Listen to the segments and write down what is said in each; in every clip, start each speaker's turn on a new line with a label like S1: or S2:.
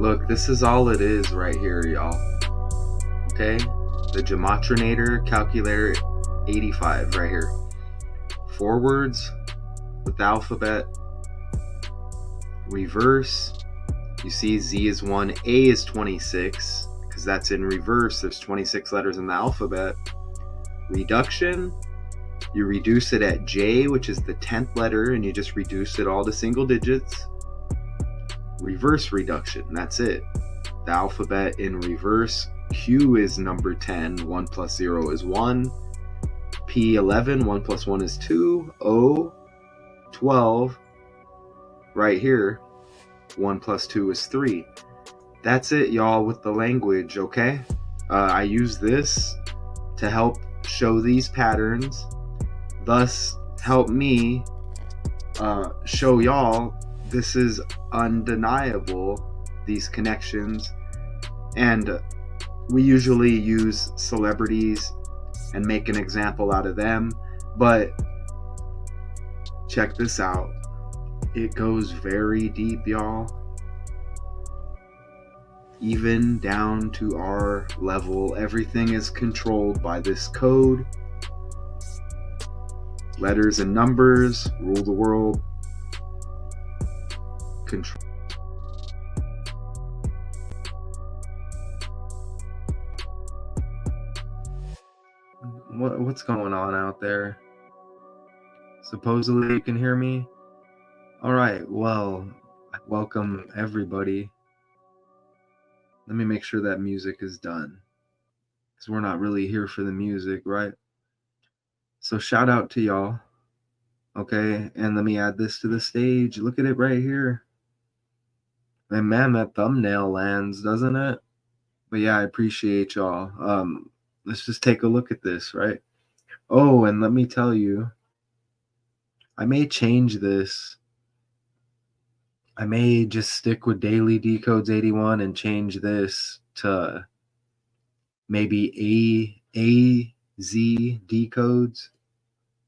S1: Look, this is all it is right here, y'all. Okay? The Gematrynator Calculator 85 right here. Forwards with the alphabet. Reverse. You see Z is 1, A is 26, because that's in reverse. There's 26 letters in the alphabet. Reduction. You reduce it at J, which is the 10th letter, and you just reduce it all to single digits. Reverse reduction, that's it. The alphabet in reverse. Q is number 10, 1 plus 0 is 1. P 11, 1 plus 1 is 2. O 12, right here, 1 plus 2 is 3. That's it, y'all, with the language, okay? I use this to help show these patterns, thus help me show y'all this is undeniable, these connections. And we usually use celebrities and make an example out of them, but check this out. It goes very deep, y'all. Even down to our level, everything is controlled by this code. Letters and numbers rule the world. Control. What's going on out there? Supposedly you can hear me? Alright, well, welcome everybody. Let me make sure that music is done, because we're not really here for the music, right? So shout out to y'all, okay? And let me add this to the stage. Look at it right here. And man, that thumbnail lands, doesn't it? But yeah, I appreciate y'all. Let's just take a look at this, right? Oh, and let me tell you, I may change this. I may just stick with daily decodes 81 and change this to maybe A Z decodes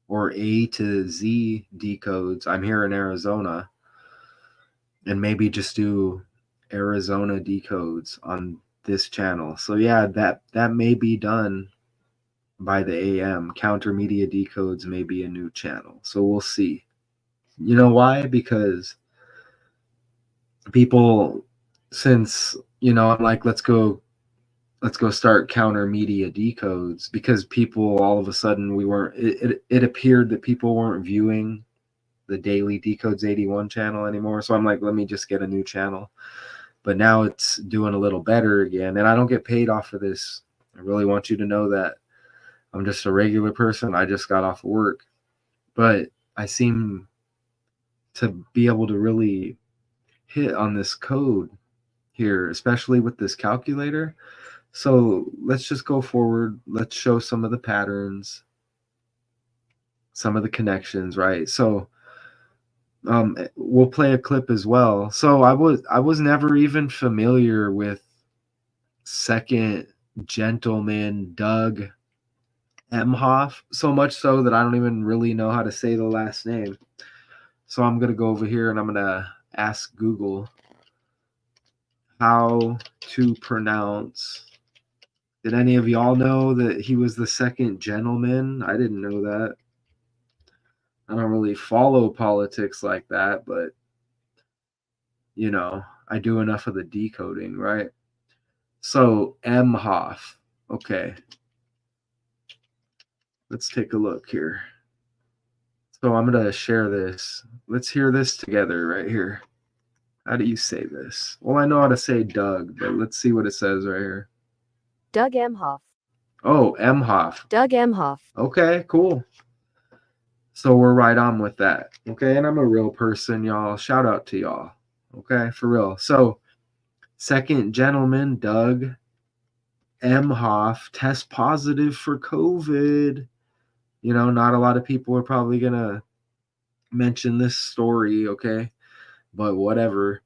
S1: or A to Z decodes. I'm here in Arizona, and maybe just do Arizona decodes on this channel. So yeah, that may be done by the AM. Counter Media Decodes may be a new channel, so we'll see. You know why? Because people, since, you know, I'm like, let's go start Counter Media Decodes, because people, all of a sudden, it appeared that people weren't viewing the daily Decodes 81 channel anymore. So I'm like, let me just get a new channel. But now it's doing a little better again, and I don't get paid off of this. I really want you to know that I'm just a regular person. I just got off of work, but I seem to be able to really hit on this code here, especially with this calculator. So let's just go forward. Let's show some of the patterns, some of the connections, right? So we'll play a clip as well. So I was never even familiar with second Gentleman Doug Emhoff, so much so that I don't even really know how to say the last name. So I'm going to go over here and I'm going to ask Google how to pronounce. Did any of y'all know that he was the second gentleman? I didn't know that. I don't really follow politics like that, but, you know, I do enough of the decoding, right? So, Emhoff. Okay. Let's take a look here. So I'm going to share this. Let's hear this together right here. How do you say this? Well, I know how to say Doug, but let's see what it says right here.
S2: Doug Emhoff.
S1: Oh, Emhoff.
S2: Doug Emhoff.
S1: Okay, cool. So we're right on with that. Okay, and I'm a real person, y'all. Shout out to y'all. Okay, for real. So, second Gentleman Doug Emhoff test positive for COVID. You know, not a lot of people are probably going to mention this story, okay? But whatever.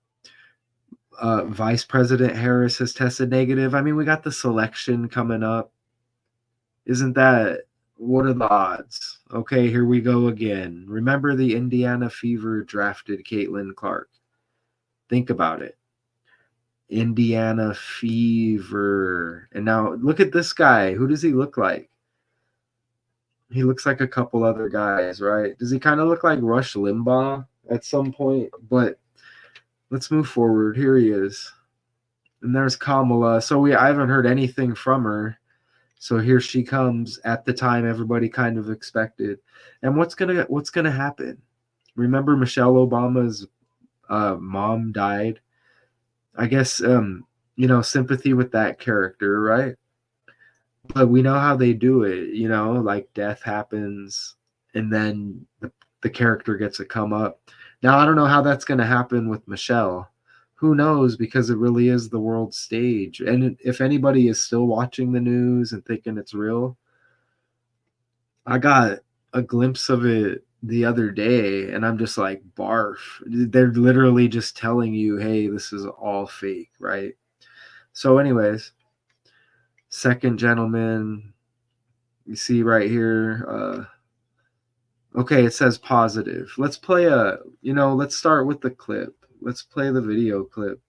S1: Vice President Harris has tested negative. I mean, we got the selection coming up. Isn't that, what are the odds? Okay, here we go again. Remember the Indiana Fever drafted Caitlin Clark. Think about it. Indiana Fever. And now look at this guy. Who does he look like? He looks like a couple other guys, right? Does he kind of look like Rush Limbaugh at some point? But let's move forward. Here he is. And there's Kamala. So I haven't heard anything from her. So here she comes at the time everybody kind of expected. And what's gonna happen? Remember Michelle Obama's mom died? I guess sympathy with that character, right? But we know how they do it, like death happens and then the character gets a come up. Now I don't know how that's gonna happen with Michelle. Who knows, because it really is the world stage. And if anybody is still watching the news and thinking it's real, I got a glimpse of it the other day and I'm just like, barf. They're literally just telling you, hey, this is all fake, right? So anyways, second gentleman, you see right here, okay, it says positive. Let's play let's start with the clip. Let's play the video clip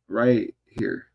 S1: right here.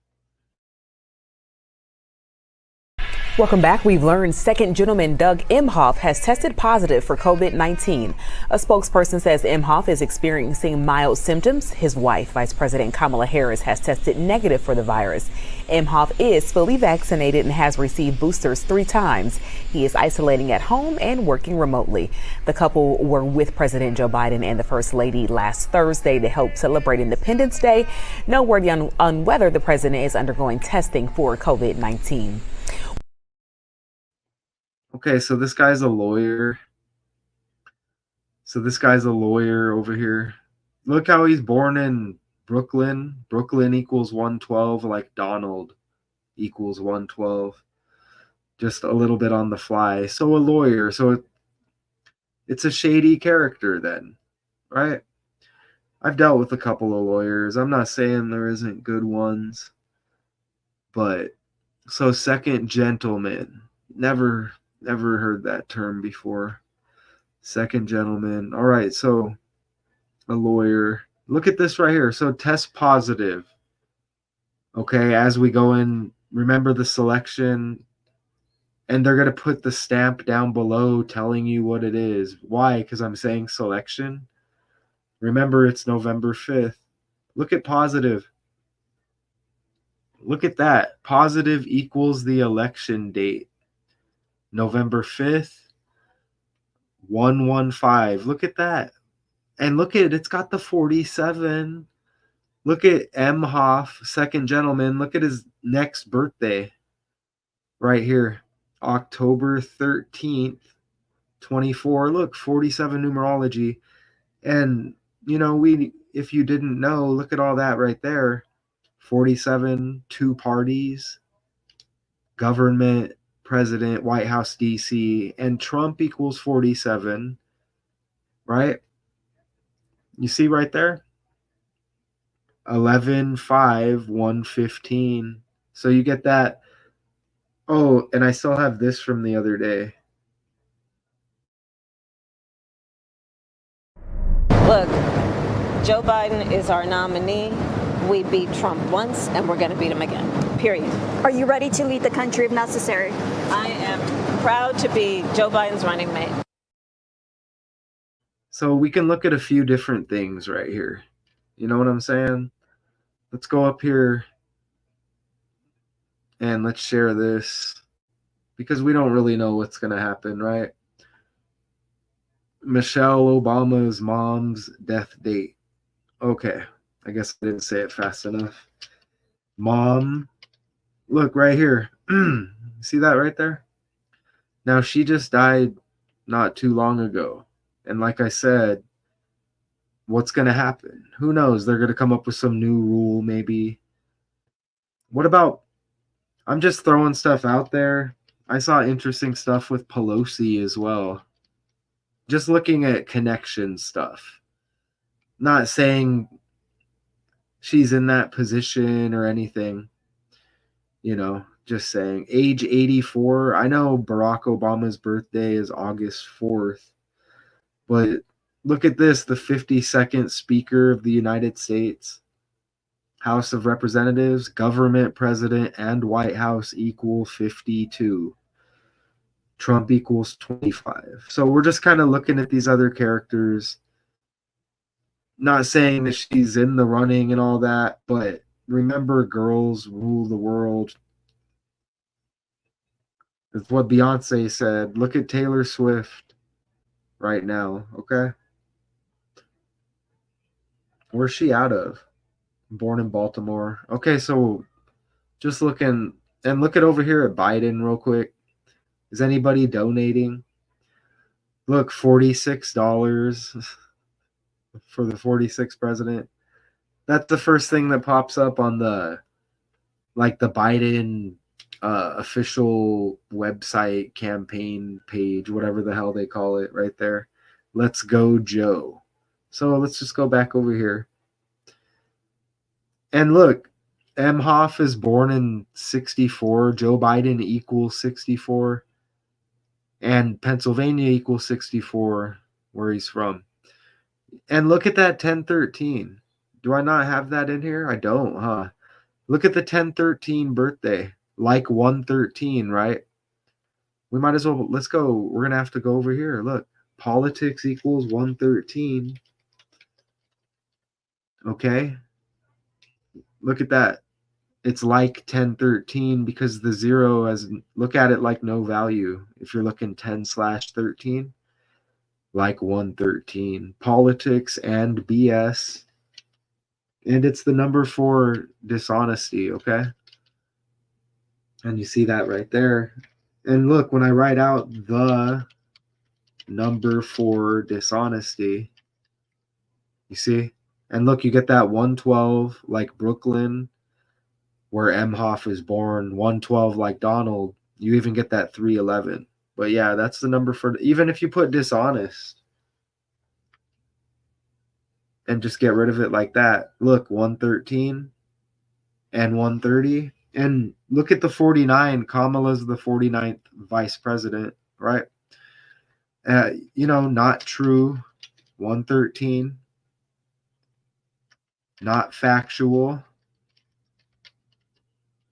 S3: Welcome back. We've learned second gentleman Doug Emhoff has tested positive for COVID-19. A spokesperson says Emhoff is experiencing mild symptoms. His wife, Vice President Kamala Harris, has tested negative for the virus. Emhoff is fully vaccinated and has received boosters 3 times. He is isolating at home and working remotely. The couple were with President Joe Biden and the First Lady last Thursday to help celebrate Independence Day. No word on whether the president is undergoing testing for COVID-19.
S1: Okay, so this guy's a lawyer. Over here. Look how he's born in Brooklyn. Brooklyn equals 112, like Donald equals 112. Just a little bit on the fly. So a lawyer. So it's a shady character then, right? I've dealt with a couple of lawyers. I'm not saying there isn't good ones. But so second gentleman. Never heard that term before. Second gentleman. All right, so a lawyer. Look at this right here. So test positive. Okay, as we go in, remember the selection, and they're going to put the stamp down below telling you what it is. Why? Because I'm saying selection. Remember, it's November 5th. Look at positive. Look at that. Positive equals the election date. November 5th, 115. Look at that. And look at it. It's got the 47. Look at Emhoff, second gentleman. Look at his next birthday right here. October 13th, 24. Look, 47 numerology. And, if you didn't know, look at all that right there. 47, 2 parties, government, president, White House, D.C., and Trump equals 47, right? You see right there? 11, 5, 115. So you get that. Oh, and I still have this from the other day.
S4: Look, Joe Biden is our nominee. We beat Trump once, and we're going to beat him again, period.
S5: Are you ready to lead the country if necessary?
S4: I am proud to be Joe Biden's running mate.
S1: So we can look at a few different things right here. You know what I'm saying? Let's go up here and let's share this, because we don't really know what's going to happen, right? Michelle Obama's mom's death date. Okay, I guess I didn't say it fast enough. Mom, look right here. See that right there? Now, she just died not too long ago. And like I said, what's going to happen? Who knows? They're going to come up with some new rule, maybe. What about, I'm just throwing stuff out there. I saw interesting stuff with Pelosi as well. Just looking at connection stuff. Not saying she's in that position or anything. Just saying. Age 84. I know Barack Obama's birthday is August 4th. But look at this, the 52nd Speaker of the United States. House of Representatives, government, president, and White House equal 52. Trump equals 25. So we're just kind of looking at these other characters. Not saying that she's in the running and all that, but remember, girls rule the world. That's what Beyonce said. Look at Taylor Swift right now, okay? Where's she out of? Born in Baltimore. Okay, so just looking, and look at over here at Biden real quick. Is anybody donating? Look, $46 for the 46th president. That's the first thing that pops up on the Biden official website campaign page, whatever the hell they call it, right there. Let's go, Joe. So let's just go back over here. And look, Emhoff is born in 64. Joe Biden equals 64. And Pennsylvania equals 64, where he's from. And look at that 1013. Do I not have that in here? I don't, huh? Look at the 1013 birthday. Like 113, right? We might as well, let's go. We're going to have to go over here. Look, politics equals 113. Okay? Look at that. It's like 1013 because the zero has, look at it like no value. If you're looking 10/13, like 113. Politics and BS. And it's the number for dishonesty, okay? And you see that right there. And look, when I write out the number for dishonesty, you see? And look, you get that 112 like Brooklyn, where Emhoff is born, 112 like Donald. You even get that 311. But yeah, that's the number for, even if you put dishonest and just get rid of it like that. Look, 113 and 130. And look at the 49. Kamala's the 49th vice president, right? Not true. 113. Not factual.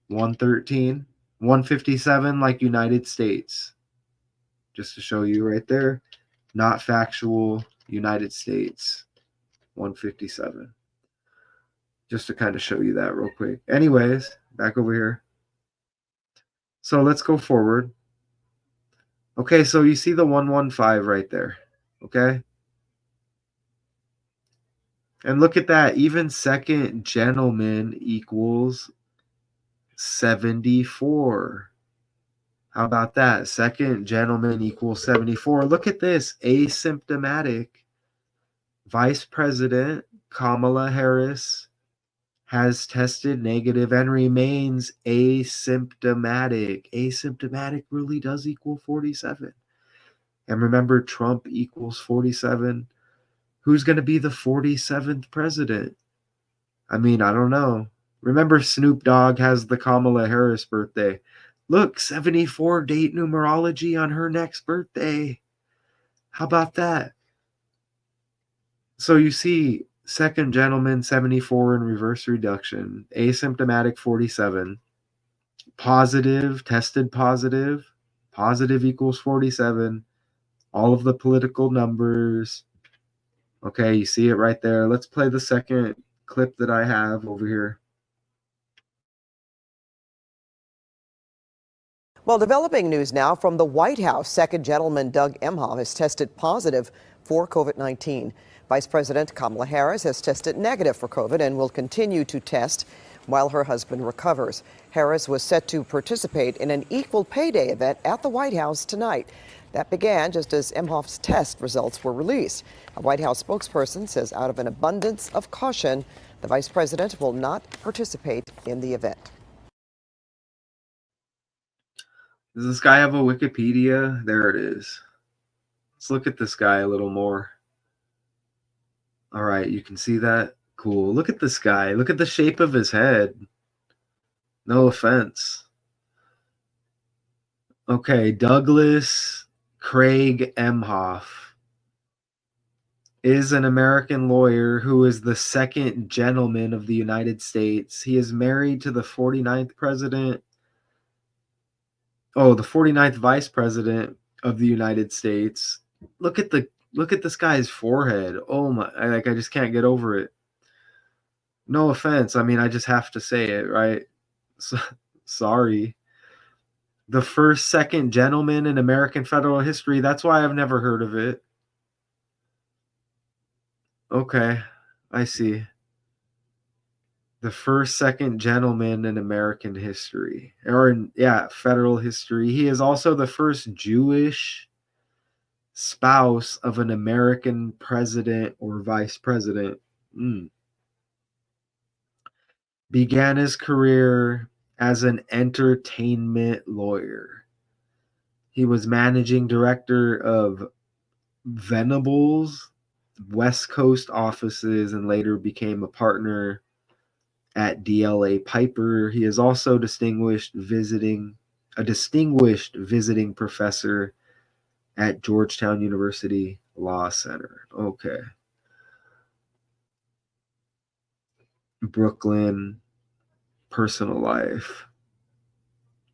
S1: 113. 157 like United States. Just to show you right there. Not factual. United States. 157. Just to kind of show you that real quick. Anyways, back over here. So let's go forward. Okay, so you see the 115 right there. Okay? And look at that. Even second gentleman equals 74. How about that? Second gentleman equals 74. Look at this. Asymptomatic. Vice President Kamala Harris has tested negative and remains asymptomatic. Asymptomatic really does equal 47. And remember, Trump equals 47. Who's going to be the 47th president? I mean, I don't know. Remember, Snoop Dogg has the Kamala Harris birthday. Look, 74 date numerology on her next birthday. How about that? So you see, second gentleman, 74 in reverse reduction. Asymptomatic, 47. Positive, tested positive. Positive equals 47. All of the political numbers. Okay, you see it right there. Let's play the second clip that I have over here.
S6: Well, developing news now from the White House. Second Gentleman Doug Emhoff has tested positive for COVID-19. Vice President Kamala Harris has tested negative for COVID and will continue to test while her husband recovers. Harris was set to participate in an equal pay day event at the White House tonight. That began just as Emhoff's test results were released. A White House spokesperson says out of an abundance of caution, the vice president will not participate in the event.
S1: Does this guy have a Wikipedia? There it is. Let's look at this guy a little more. All right, you can see that? Cool. Look at this guy. Look at the shape of his head. No offense. Okay, Douglas Craig Emhoff is an American lawyer who is the second gentleman of the United States. He is married to the 49th president. Oh, the 49th vice president of the United States. Look at this guy's forehead. Oh my, I just can't get over it. No offense. I mean, I just have to say it, right? So, sorry. The first second gentleman in American federal history. That's why I've never heard of it. Okay, I see. The first second gentleman in American history, or federal history. He is also the first Jewish spouse of an American president or vice president. Began his career as an entertainment lawyer. He was managing director of Venables West Coast offices and later became a partner at DLA Piper. He is also a distinguished visiting professor at Georgetown University Law Center. Okay. Brooklyn, personal life.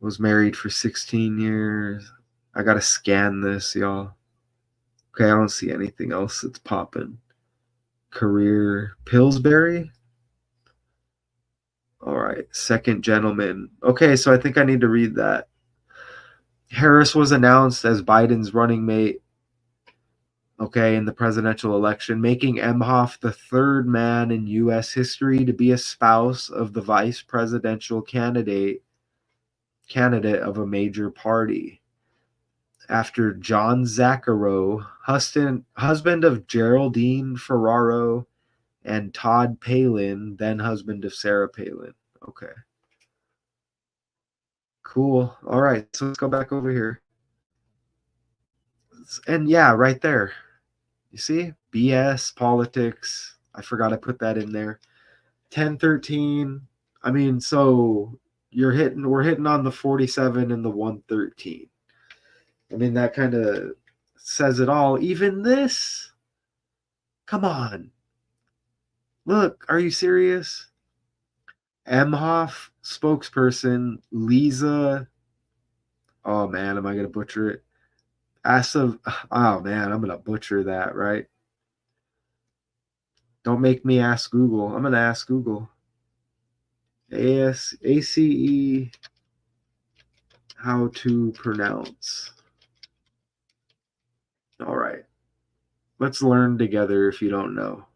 S1: Was married for 16 years. I gotta scan this, y'all. Okay, I don't see anything else that's popping. Career, Pillsbury. All right, second gentleman. Okay, so I think I need to read that. Harris was announced as Biden's running mate, okay, in the presidential election, making Emhoff the third man in U.S. history to be a spouse of the vice presidential candidate of a major party. After John Zacharow, husband of Geraldine Ferraro, and Todd Palin, then husband of Sarah Palin. Okay. Cool. All right, so let's go back over here. And yeah, right there. You see? BS, politics. I forgot I put that in there. 1013. I mean, so we're hitting on the 47 and the 113. I mean, that kind of says it all. Even this. Come on. Look, are you serious? Emhoff spokesperson Lisa. Oh man, am I gonna butcher it? Oh man, I'm gonna butcher that, right? Don't make me ask Google. I'm gonna ask Google. ACE how to pronounce. All right. Let's learn together if you don't know.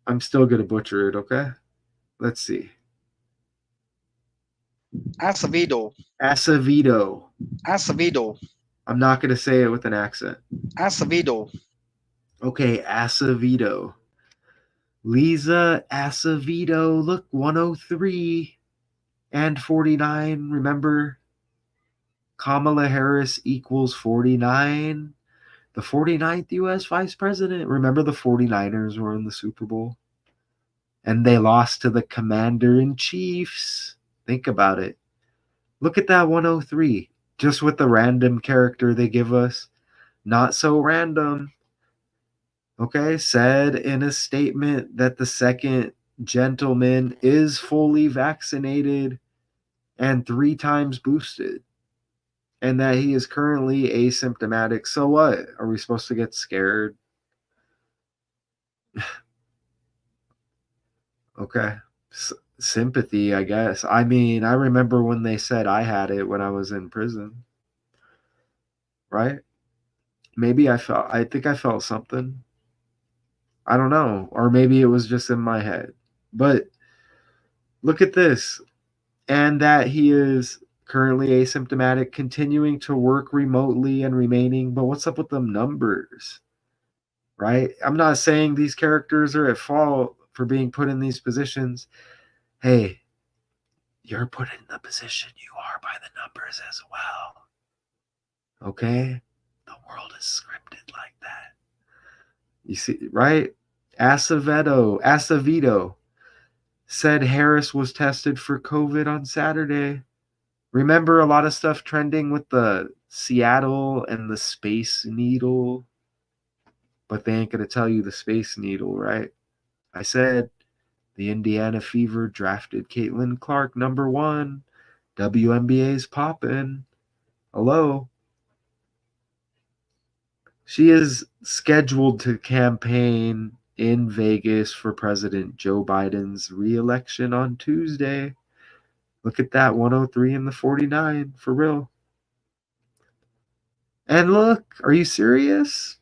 S1: I'm still going to butcher it, okay? Let's see.
S7: Acevedo.
S1: Acevedo.
S7: Acevedo.
S1: I'm not going to say it with an accent.
S7: Acevedo.
S1: Okay, Acevedo. Lisa Acevedo. Look, 103 and 49. Remember, Kamala Harris equals 49. The 49th U.S. vice president. Remember the 49ers were in the Super Bowl? And they lost to the Commander-in-Chiefs. Think about it. Look at that 103. Just with the random character they give us. Not so random. Okay, said in a statement that the second gentleman is fully vaccinated and 3 times boosted. And that he is currently asymptomatic. So what? Are we supposed to get scared? Okay. Sympathy, I guess. I mean, I remember when they said I had it when I was in prison. Right? Maybe I think I felt something. I don't know. Or maybe it was just in my head. But look at this. And that he is currently asymptomatic, continuing to work remotely and remaining. But what's up with them numbers? Right? I'm not saying these characters are at fault for being put in these positions. Hey, you're put in the position you are by the numbers as well. Okay? The world is scripted like that. You see, right? Acevedo said Harris was tested for COVID on Saturday. Remember a lot of stuff trending with the Seattle and the Space Needle? but they ain't going to tell you the Space Needle, right? I said the Indiana Fever drafted Caitlin Clark #1. WNBA's poppin'. Hello. She is scheduled to campaign in Vegas for President Joe Biden's re-election on Tuesday. Look at that, 103 and the 49, for real. And look, are you serious?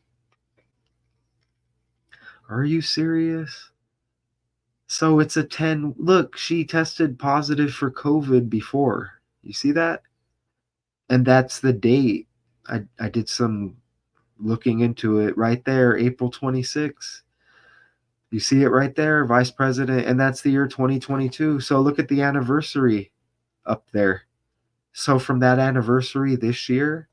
S1: Are you serious? So it's a 10. Look, she tested positive for COVID before. You see that? And that's the date. I did some looking into it right there, April 26th. You see it right there, Vice President, and that's the year 2022. So look at the anniversary up there. So from that anniversary this year,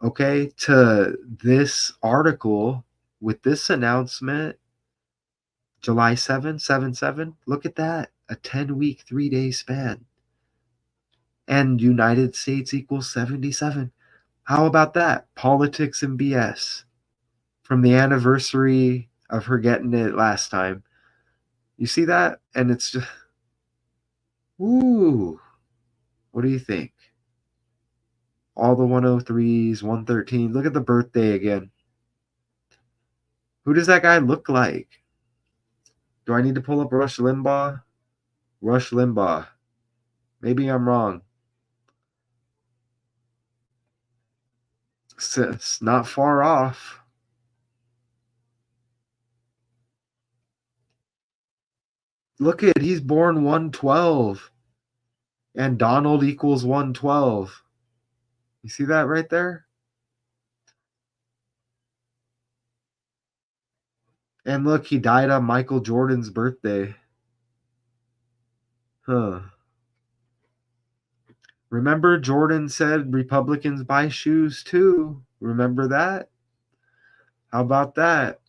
S1: okay, to this article with this announcement, July 7th, 7/7, look at that, a 10-week, 3-day span. And United States equals 77. How about that? Politics and BS. From the anniversary of her getting it last time. You see that? And it's just, ooh, what do you think? All the 103s, 113. Look at the birthday again. Who does that guy look like? Do I need to pull up Rush Limbaugh? Rush Limbaugh. Maybe I'm wrong. It's not far off. Look at, he's born 112. And Donald equals 112. You see that right there? And look, he died on Michael Jordan's birthday. Huh. Remember, Jordan said Republicans buy shoes too. Remember that? How about that?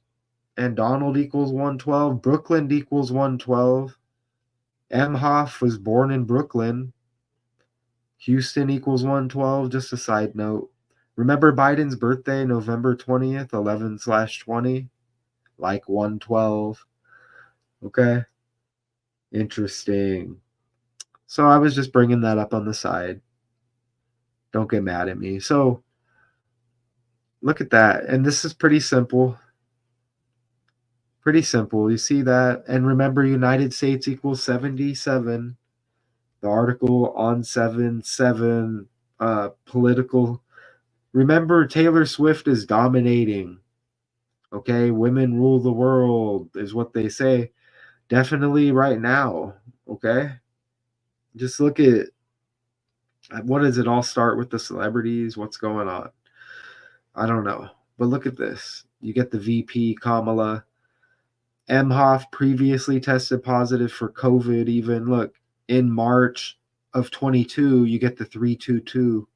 S1: And Donald equals 112. Brooklyn equals 112. Emhoff was born in Brooklyn. Houston equals 112. Just a side note. Remember Biden's birthday, November 20th, 11/20? Like 112. Okay. Interesting. So I was just bringing that up on the side. Don't get mad at me. So look at that. And this is pretty simple. Pretty simple. You see that? And remember, United States equals 77. The article on 7/7 political. Remember, Taylor Swift is dominating. Okay, women rule the world is what they say. Definitely right now. Okay, just look at what does it all start with the celebrities? What's going on? I don't know, but look at this. You get the VP Kamala. Emhoff previously tested positive for COVID. Even look in March of 22, you get the 322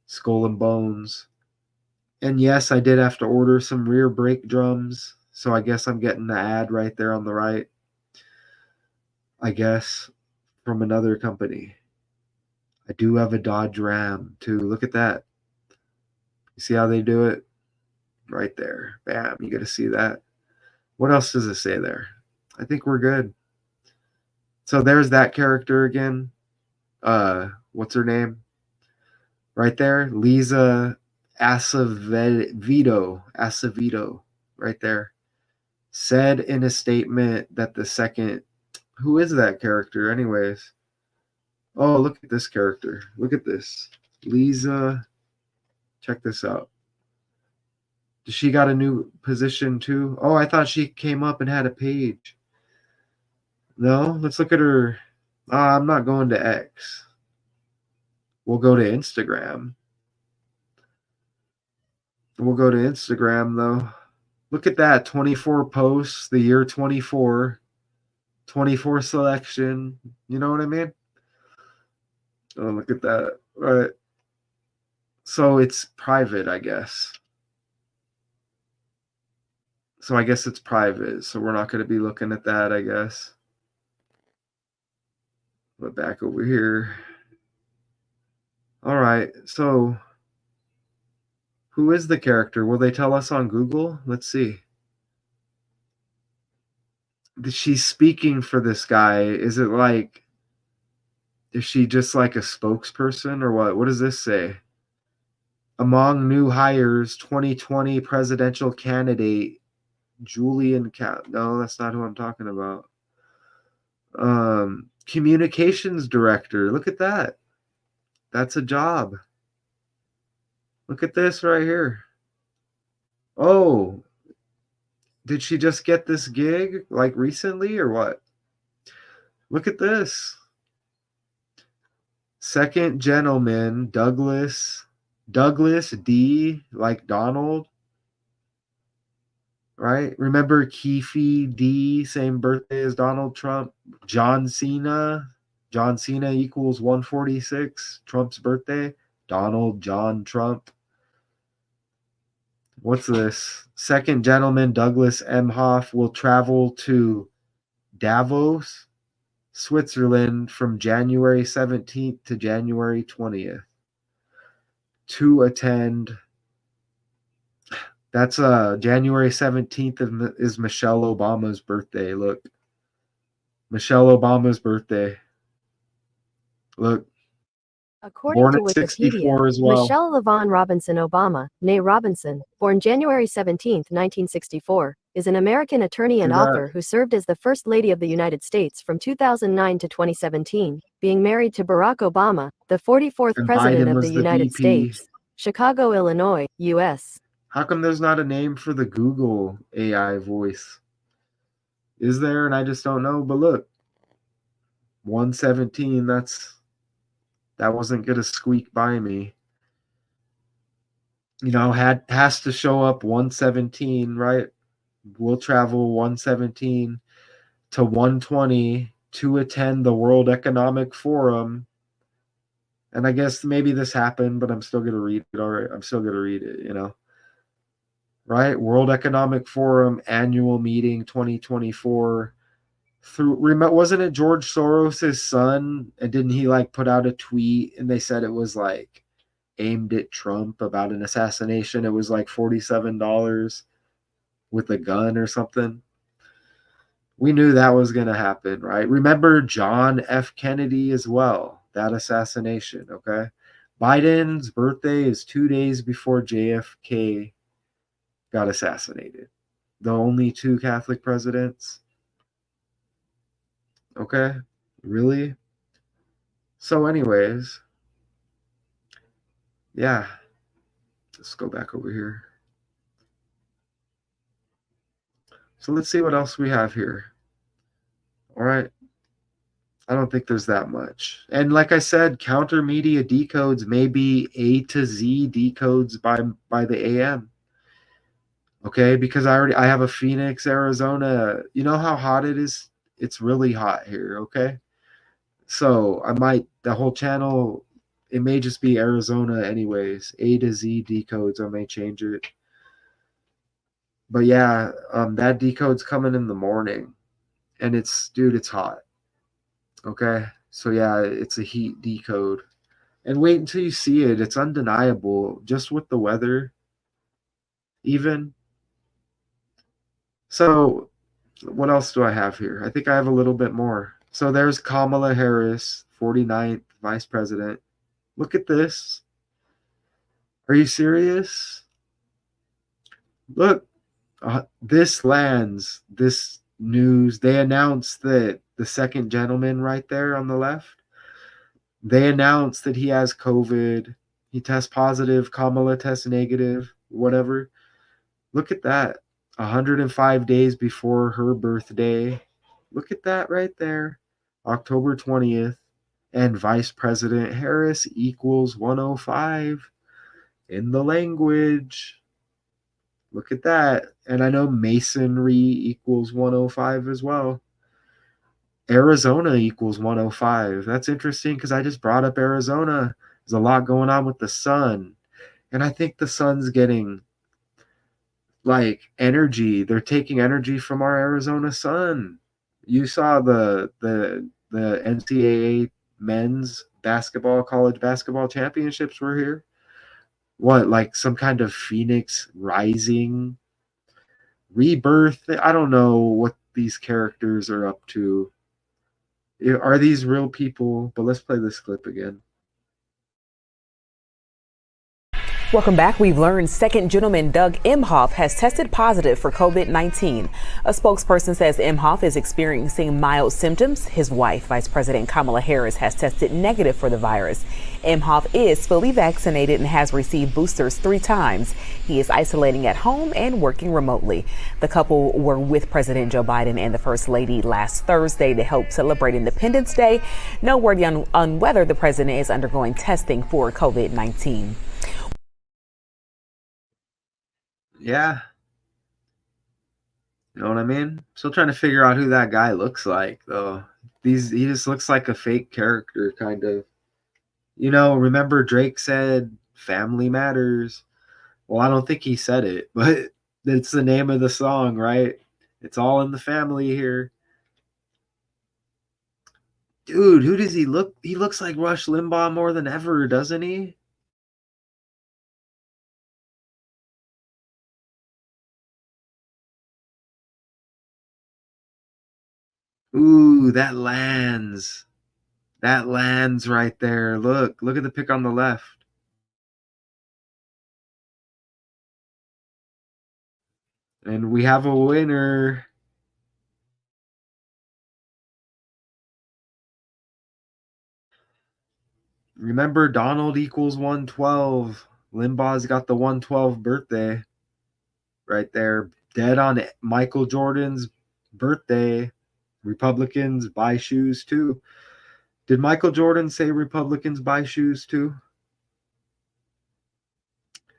S1: Skull and Bones. And yes, I did have to order some rear brake drums. So I guess I'm getting the ad right there on the right. I guess from another company. I do have a Dodge Ram too. Look at that. You see how they do it? Right there. Bam. You got to see that. What else does it say there? I think we're good. So there's that character again. What's her name? Right there. Lisa Acevedo, right there, said in a statement that the second, who is that character anyways? Oh, look at this character. Look at this. Lisa, check this out. She got a new position too? Oh, I thought she came up and had a page. No, let's look at her. I'm not going to X. We'll go to Instagram. We'll go to Instagram though. Look at that, 24 posts, the year 24, 24 selection. You know what I mean? Oh, look at that. Right. So it's private, I guess. So I guess it's private. So we're not going to be looking at that, I guess. But back over here. All right. So Who is the character? Will they tell us on Google? Let's see. She's speaking for this guy. Is she just like a spokesperson or what? What does this say? Among new hires, 2020 presidential candidate Julian No, that's not who I'm talking about. Communications director. Look at that. That's a job. Look at this right here. Oh, did she just get this gig like recently or what? Look at this. Second gentleman, Douglas D, like Donald, right? Remember Keefe D, same birthday as Donald Trump. John Cena equals 146, Trump's birthday. Donald John Trump. What's this? Second gentleman, Douglas Emhoff, will travel to Davos, Switzerland from January 17th to January 20th to attend. That's January 17th is Michelle Obama's birthday. Look. Michelle Obama's birthday. Look.
S2: According
S1: Born
S2: to
S1: at
S2: Wikipedia,
S1: 64 as well.
S2: Michelle LaVaughn Robinson Obama, née Robinson, born January 17, 1964, is an American attorney and author who served as the First Lady of the United States from 2009 to 2017, being married to Barack Obama, the 44th
S1: And
S2: President
S1: Biden
S2: of
S1: was
S2: the
S1: the
S2: United
S1: VP.
S2: States. Chicago, Illinois, U.S.
S1: How come there's not a name for the Google AI voice? Is there? And I just don't know. But look, 117, that wasn't going to squeak by me. You know, has to show up 117, right? We'll travel 117 to 120 to attend the World Economic Forum. And I guess maybe this happened, but I'm still going to read it. All right, I'm still going to read it, you know. Right? World Economic Forum annual meeting 2024. Wasn't it George Soros' son? And didn't he like put out a tweet and they said it was like aimed at Trump about an assassination? It was like $47 with a gun or something. We knew that was going to happen, right? Remember John F. Kennedy as well, that assassination, okay? Biden's birthday is 2 days before JFK got assassinated. The only two Catholic presidents. Okay? Really? So anyways, yeah. Let's go back over here. So let's see what else we have here. All right. I don't think there's that much. And like I said, counter media decodes may be A to Z decodes by the AM. Okay, because I have a Phoenix, Arizona. You know how hot it is? It's really hot here, okay? So the whole channel, it may just be Arizona anyways. A to Z decodes, I may change it. But yeah, that decode's coming in the morning. And it's hot. Okay? So yeah, it's a heat decode. And wait until you see it. It's undeniable, just with the weather, even. So what else do I have here? I think I have a little bit more. So there's Kamala Harris, 49th Vice President. Look at this. Are you serious? Look, this news. They announced that the second gentleman right there on the left, they announced that he has COVID. He tests positive. Kamala tests negative, whatever. Look at that. 105 days before her birthday. Look at that right there. October 20th. And Vice President Harris equals 105 in the language. Look at that. And I know Masonry equals 105 as well. Arizona equals 105. That's interesting because I just brought up Arizona. There's a lot going on with the sun. And I think the sun's getting like energy. They're taking energy from our Arizona sun. You saw the NCAA men's basketball, college basketball championships were here. What, like some kind of phoenix rising, rebirth? I don't know what these characters are up to. Are these real people? But let's play this clip again.
S3: Welcome back. We've learned second Gentleman Doug Emhoff has tested positive for COVID-19. A spokesperson says Emhoff is experiencing mild symptoms. His wife, Vice President Kamala Harris, has tested negative for the virus. Emhoff is fully vaccinated and has received boosters 3 times. He is isolating at home and working remotely. The couple were with President Joe Biden and the First Lady last Thursday to help celebrate Independence Day. No word on whether the president is undergoing testing for COVID-19.
S1: Yeah. You know what I mean? Still trying to figure out who that guy looks like, though. He just looks like a fake character, kind of. You know, remember Drake said family matters? Well, I don't think he said it, but it's the name of the song, right? It's all in the family here. Dude, who does he look? He looks like Rush Limbaugh more than ever, doesn't he? Ooh, that lands. That lands right there. Look at the pic on the left. And we have a winner. Remember, Donald equals 112. Limbaugh's got the 112 birthday right there. Dead on Michael Jordan's birthday. Republicans buy shoes too. Did Michael Jordan say Republicans buy shoes too?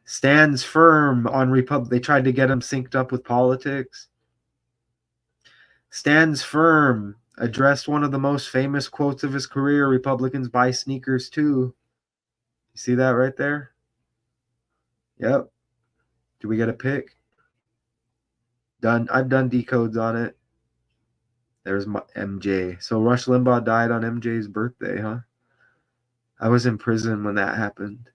S1: Stands firm on Republic. They tried to get him synced up with politics. Stands firm. Addressed one of the most famous quotes of his career. Republicans buy sneakers too. You see that right there? Yep. Do we get a pick? Done. I've done decodes on it. There's my MJ. So Rush Limbaugh died on MJ's birthday, huh? I was in prison when that happened.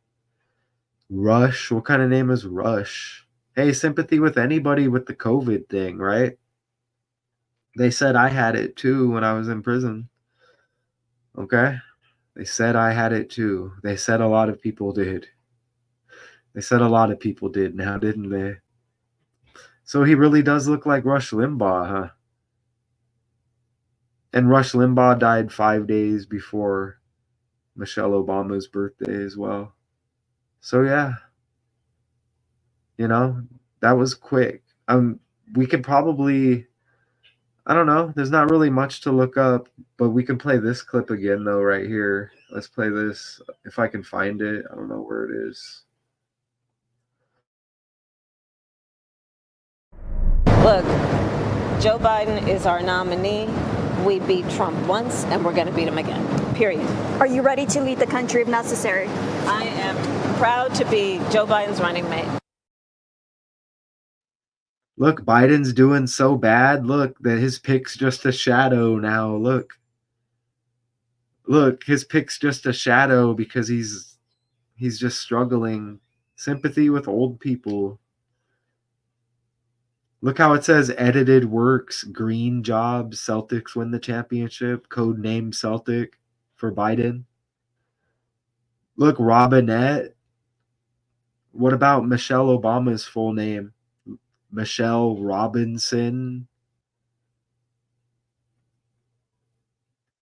S1: Rush? What kind of name is Rush? Hey, sympathy with anybody with the COVID thing, right? They said I had it too when I was in prison. Okay? They said I had it too. They said a lot of people did. They said a lot of people did now, didn't they? So he really does look like Rush Limbaugh, huh? And Rush Limbaugh died 5 days before Michelle Obama's birthday as well. So yeah, you know, that was quick. We could probably, I don't know, there's not really much to look up, but we can play this clip again though right here. Let's play this if I can find it. I don't know where it is.
S4: Look, Joe Biden is our nominee. We beat Trump once, and we're going to beat him again, period.
S5: Are you ready to lead the country if necessary?
S4: I am proud to be Joe Biden's running mate.
S1: Look, Biden's doing so bad. Look, that his pick's just a shadow now. Look, his pick's just a shadow because he's just struggling. Sympathy with old people. Look how it says edited works, green jobs, Celtics win the championship, code name Celtic for Biden. Look, Robinette. What about Michelle Obama's full name? Michelle Robinson.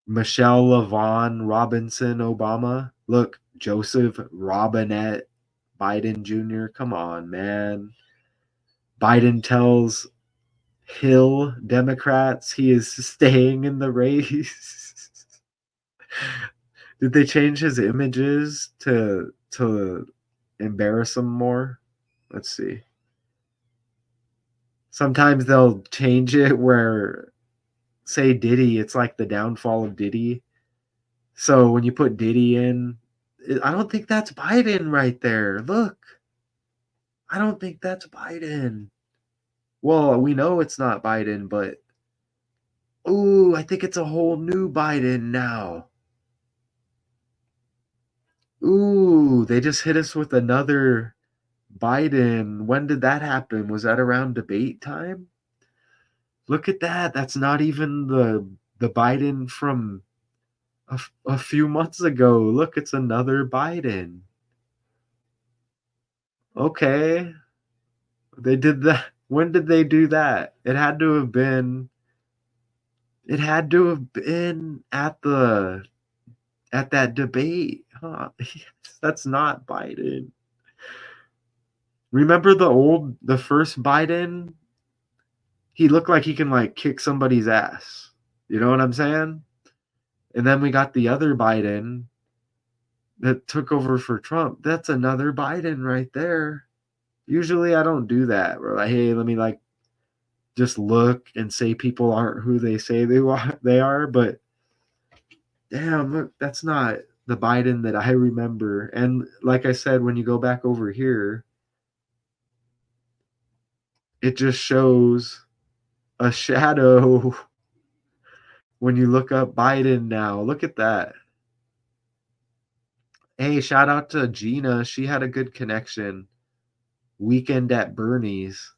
S1: Michelle LaVaughn Robinson Obama. Look, Joseph Robinette Biden Jr. Come on, man. Biden tells Hill Democrats he is staying in the race. Did they change his images to embarrass him more? Let's see. Sometimes they'll change it where, say Diddy, it's like the downfall of Diddy. So when you put Diddy in, I don't think that's Biden right there. Look. I don't think that's Biden. Well, we know it's not Biden, but ooh, I think it's a whole new Biden now. Ooh, they just hit us with another Biden, when did that happen? Was that around debate time? Look at that. That's not even the Biden from a few months ago. Look, it's another Biden. Okay. They did that. When did they do that? It had to have been at that debate. Huh? That's not Biden. Remember the first Biden? He looked like he can like kick somebody's ass. You know what I'm saying? And then we got the other Biden that took over for Trump. That's another Biden right there. Usually I don't do that. We're like, hey, let me like just look and say people aren't who they say they are, but damn, look, that's not the Biden that I remember. And like I said, when you go back over here, it just shows a shadow when you look up Biden now. Look at that. Hey, shout out to Gina. She had a good connection. Weekend at Bernie's.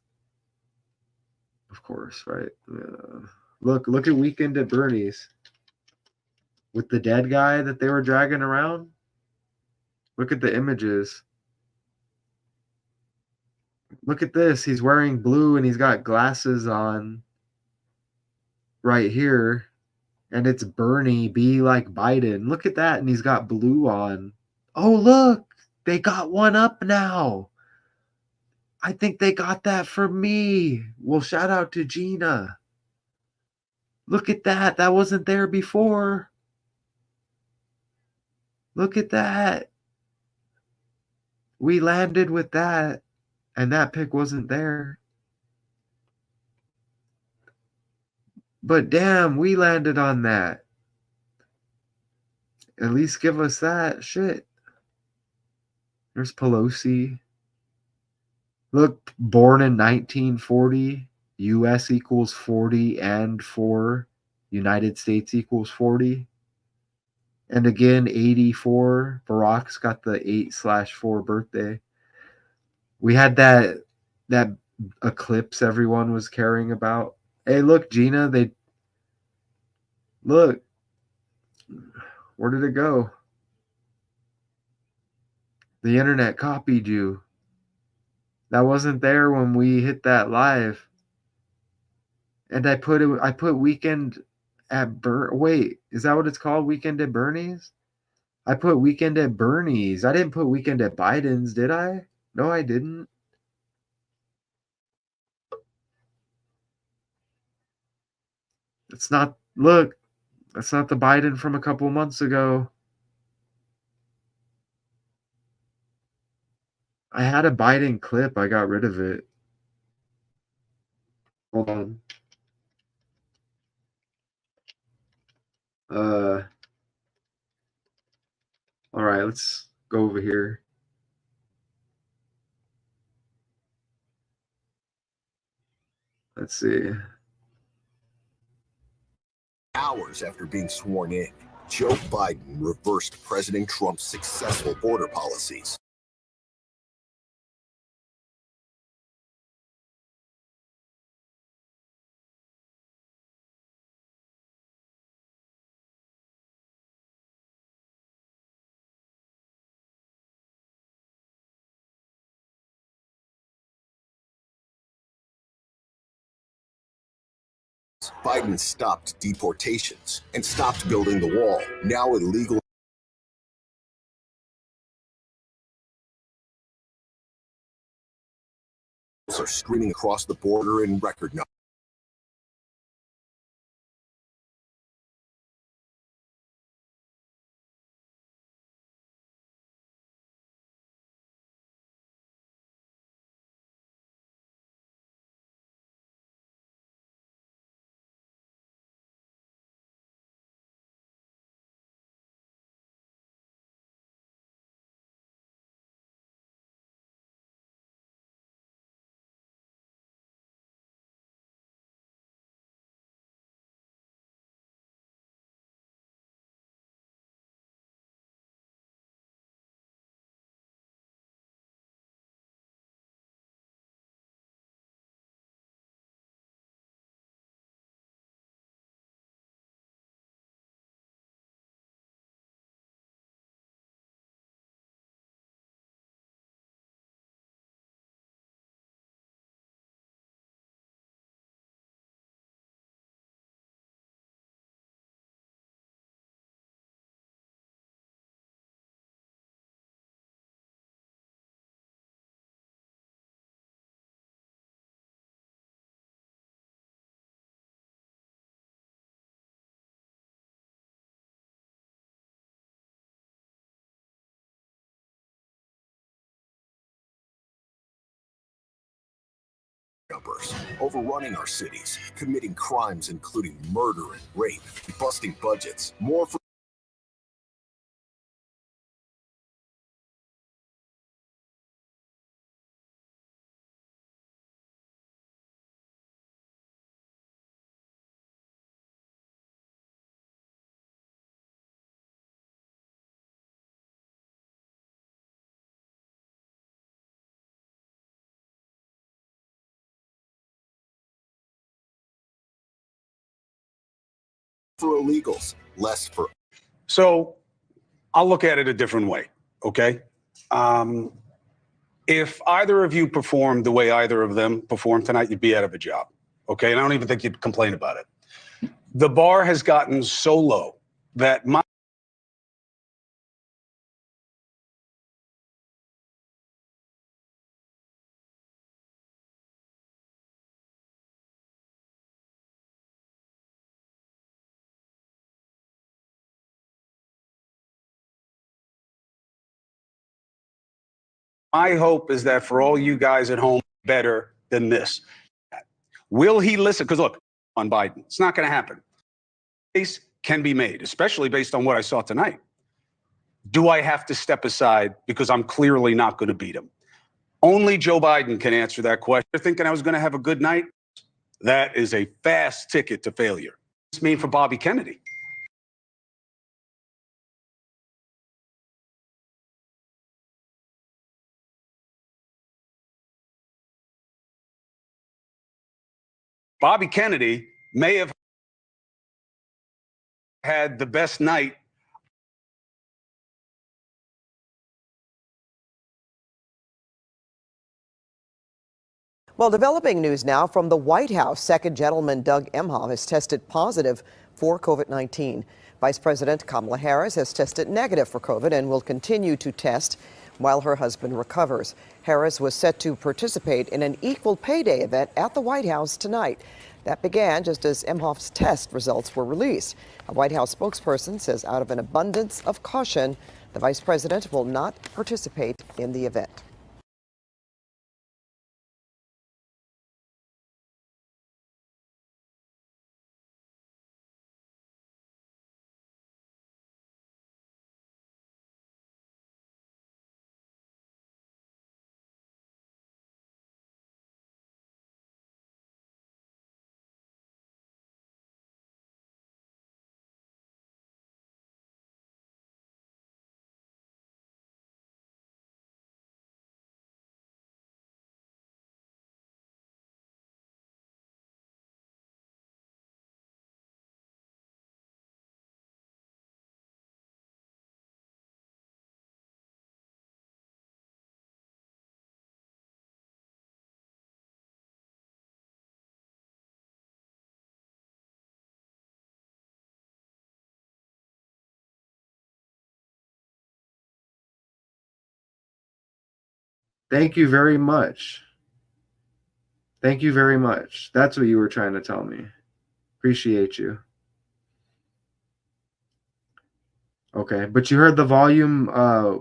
S1: Of course, right? Look at Weekend at Bernie's with the dead guy that they were dragging around. Look at the images. Look at this. He's wearing blue and he's got glasses on right here. And it's Bernie, be like Biden. Look at that. And he's got blue on. Oh, look. They got one up now. I think they got that for me. Well, shout out to Gina. Look at that. That wasn't there before. Look at that. We landed with that, and that pick wasn't there. But damn, we landed on that. At least give us that shit. There's Pelosi. Look, born in 1940, US equals 40 and 4, United States equals 40. And again, 84. Barack's got the 8/4 birthday. We had that eclipse everyone was caring about. Hey, look, Gina, look. Where did it go? The internet copied you. That wasn't there when we hit that live. And I put weekend at wait, is that what it's called? Weekend at Bernie's? I put weekend at Bernie's. I didn't put weekend at Biden's, did I? No, I didn't. It's not, look, that's not the Biden from a couple months ago. I had a Biden clip. I got rid of it. Hold on. All right, let's go over here. Let's see.
S8: Hours after being sworn in, Joe Biden reversed President Trump's successful border policies. Biden stopped deportations and stopped building the wall. Now illegal are streaming across the border in record numbers. jumpers, overrunning our cities, committing crimes including murder and rape, busting budgets, more for illegals, less for.
S9: So I'll look at it a different way, okay? If either of you performed the way either of them performed tonight, you'd be out of a job, okay? And I don't even think you'd complain about it. The bar has gotten so low that my hope is that for all you guys at home, better than this. Will he listen? Because look, on Biden, it's not going to happen. Case can be made, especially based on what I saw tonight. Do I have to step aside because I'm clearly not going to beat him? Only Joe Biden can answer that question. You're thinking I was going to have a good night? That is a fast ticket to failure. What's this mean for Bobby Kennedy? Bobby Kennedy may have had the best night.
S6: Well, developing news now from the White House. Second Gentleman Doug Emhoff has tested positive for COVID-19. Vice President Kamala Harris has tested negative for COVID and will continue to test while her husband recovers. Harris was set to participate in an equal pay day event at the White House tonight. That began just as Emhoff's test results were released. A White House spokesperson says out of an abundance of caution, the vice president will not participate in the event.
S1: Thank you very much. Thank you very much. That's what you were trying to tell me. Appreciate you. Okay, but you heard the volume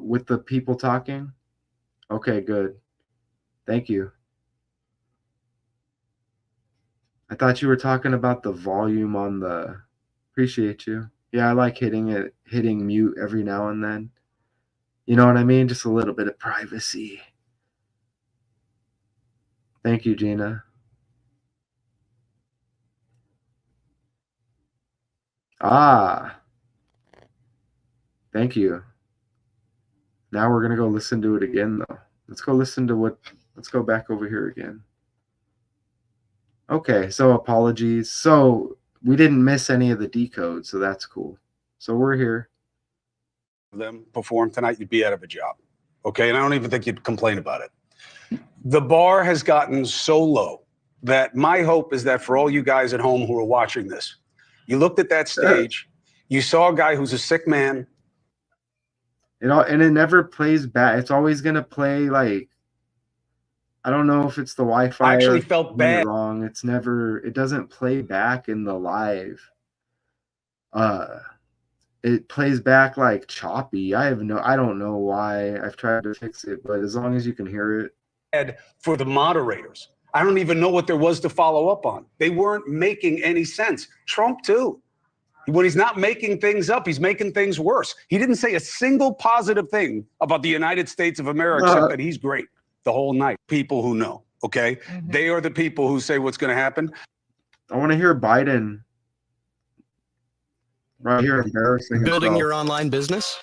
S1: with the people talking? Okay, good. Thank you. I thought you were talking about the volume on the... Appreciate you. Yeah, I like hitting mute every now and then. You know what I mean? Just a little bit of privacy. Thank you, Gina. Ah, thank you. Now we're going to go listen to it again, though. Let's go back over here again. Okay, so apologies. So we didn't miss any of the decode, so that's cool. So we're here.
S9: Them perform tonight, you'd be out of a job, okay? And I don't even think you'd complain about it. The bar has gotten so low that my hope is that for all you guys at home who are watching this, you looked at that stage, you saw a guy who's a sick man.
S1: And it never plays back. It's always going to play like, I don't know if it's the Wi-Fi.
S9: I actually felt bad.
S1: Wrong. It doesn't play back in the live. It plays back like choppy. I don't know why. I've tried to fix it, but as long as you can hear it.
S9: For the moderators, I don't even know what there was to follow up on. They weren't making any sense. Trump, too. When he's not making things up, he's making things worse. He didn't say a single positive thing about the United States of America, except that he's great the whole night. People who know, okay? They are the people who say what's going to happen.
S1: I want to hear Biden right here embarrassing
S10: Building
S1: himself.
S10: your online business?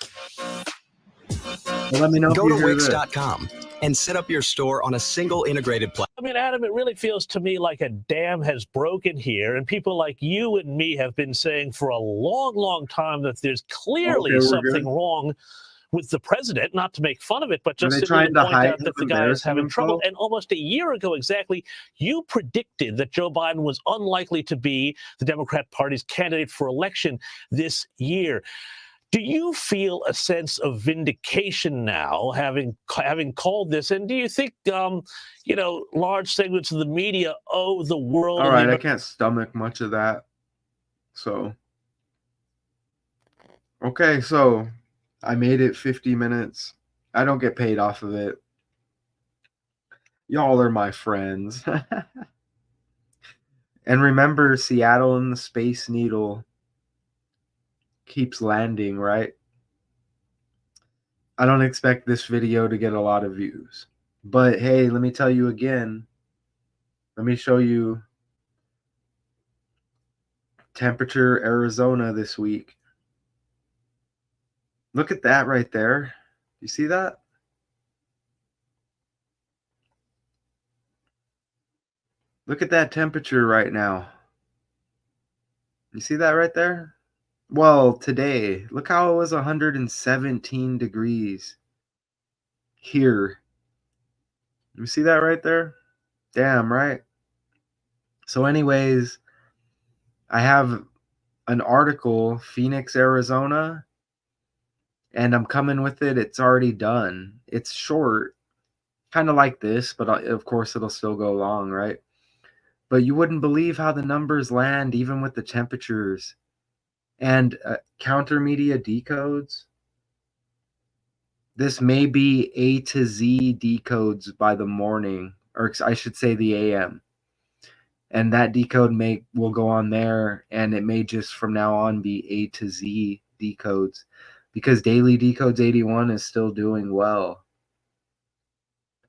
S1: Well, let me know.
S10: Go
S1: if
S10: to
S1: you hear this.
S10: Wix.com and set up your store on a single integrated platform.
S11: I mean, Adam, it really feels to me like a dam has broken here, and people like you and me have been saying for a long, long time that there's clearly something wrong with the president, not to make fun of it, but just simply to point out that the guy is having trouble. And almost a year ago exactly, you predicted that Joe Biden was unlikely to be the Democrat Party's candidate for election this year. Do you feel a sense of vindication now, having called this? And do you think, large segments of the media owe the world?
S1: All right, I can't stomach much of that. So, okay, so I made it 50 minutes. I don't get paid off of it. Y'all are my friends. And remember, Seattle and the Space Needle keeps landing, right? I don't expect this video to get a lot of views. But hey, let me tell you again. Let me show you temperature Arizona this week. Look at that right there. You see that? Look at that temperature right now. You see that right there? Well, today, look how it was 117 degrees here. You see that right there? Damn, right? So anyways, I have an article, Phoenix, Arizona, and I'm coming with it. It's already done. It's short, kind of like this, but of course it'll still go long, right? But you wouldn't believe how the numbers land even with the temperatures. And counter media decodes. This may be A to Z decodes by the morning, or I should say the AM. And that decode will go on there, and it may just from now on be A to Z decodes, because Daily Decodes 81 is still doing well.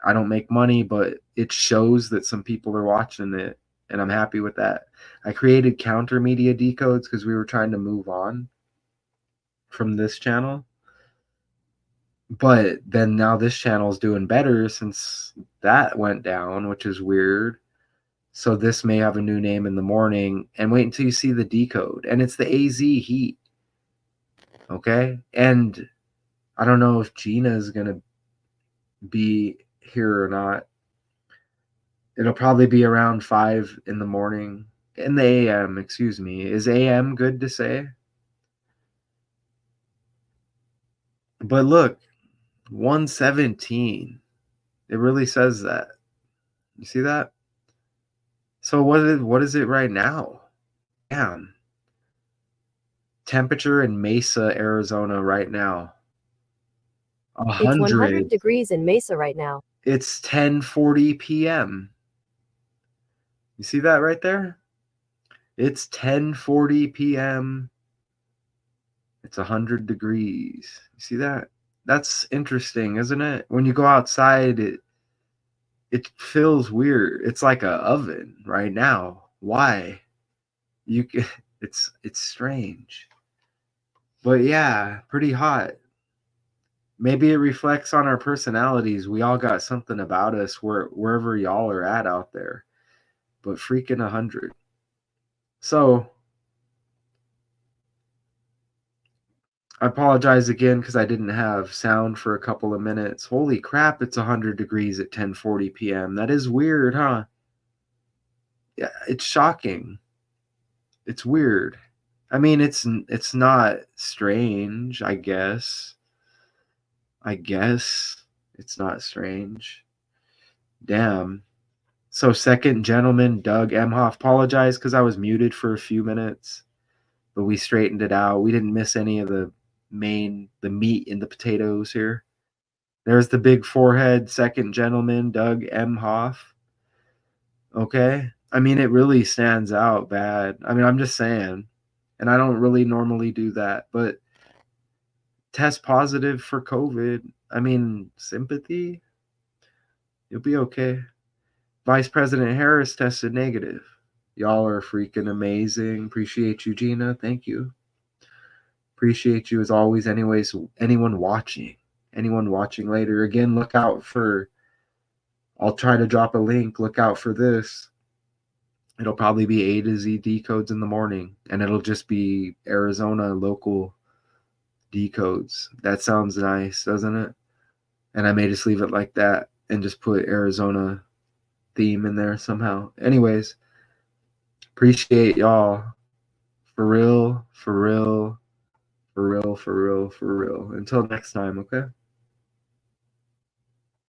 S1: I don't make money, but it shows that some people are watching it, and I'm happy with that. I created counter media decodes because we were trying to move on from this channel. But then now this channel is doing better since that went down, which is weird. So this may have a new name in the morning. And wait until you see the decode. And it's the AZ heat. Okay? And I don't know if Gina is going to be here or not. It'll probably be around 5 in the morning. In the AM, excuse me. Is AM good to say? But look, 117. It really says that. You see that? So what is it right now? Damn. Temperature in Mesa, Arizona right now. 100.
S2: It's 100 degrees in Mesa right now.
S1: It's 10:40 p.m. You see that right there? It's 10:40 p.m. It's 100 degrees. You see that? That's interesting, isn't it? When you go outside, it feels weird. It's like an oven right now. Why? It's strange. But yeah, pretty hot. Maybe it reflects on our personalities. We all got something about us wherever y'all are at out there. But freaking 100. So I apologize again because I didn't have sound for a couple of minutes. Holy crap, it's 100 degrees at 10:40 p.m. That is weird, huh? Yeah, it's shocking. It's weird. I mean, it's not strange, I guess. It's not strange. Damn. So second gentleman, Doug Emhoff, apologized because I was muted for a few minutes, but we straightened it out. We didn't miss any of the meat in the potatoes here. There's the big forehead, second gentleman, Doug Emhoff. Okay? I mean, it really stands out bad. I mean, I'm just saying. And I don't really normally do that, but test positive for COVID. I mean, sympathy. You'll be okay. Vice President Harris tested negative. Y'all are freaking amazing. Appreciate you, Gina. Thank you. Appreciate you as always. Anyways, anyone watching later, again, look out for, I'll try to drop a link. Look out for this. It'll probably be A to Z decodes in the morning, and it'll just be Arizona local decodes. That sounds nice, doesn't it? And I may just leave it like that and just put Arizona theme in there somehow. Anyways, appreciate y'all. For real, for real, for real, for real, for real. Until next time, okay?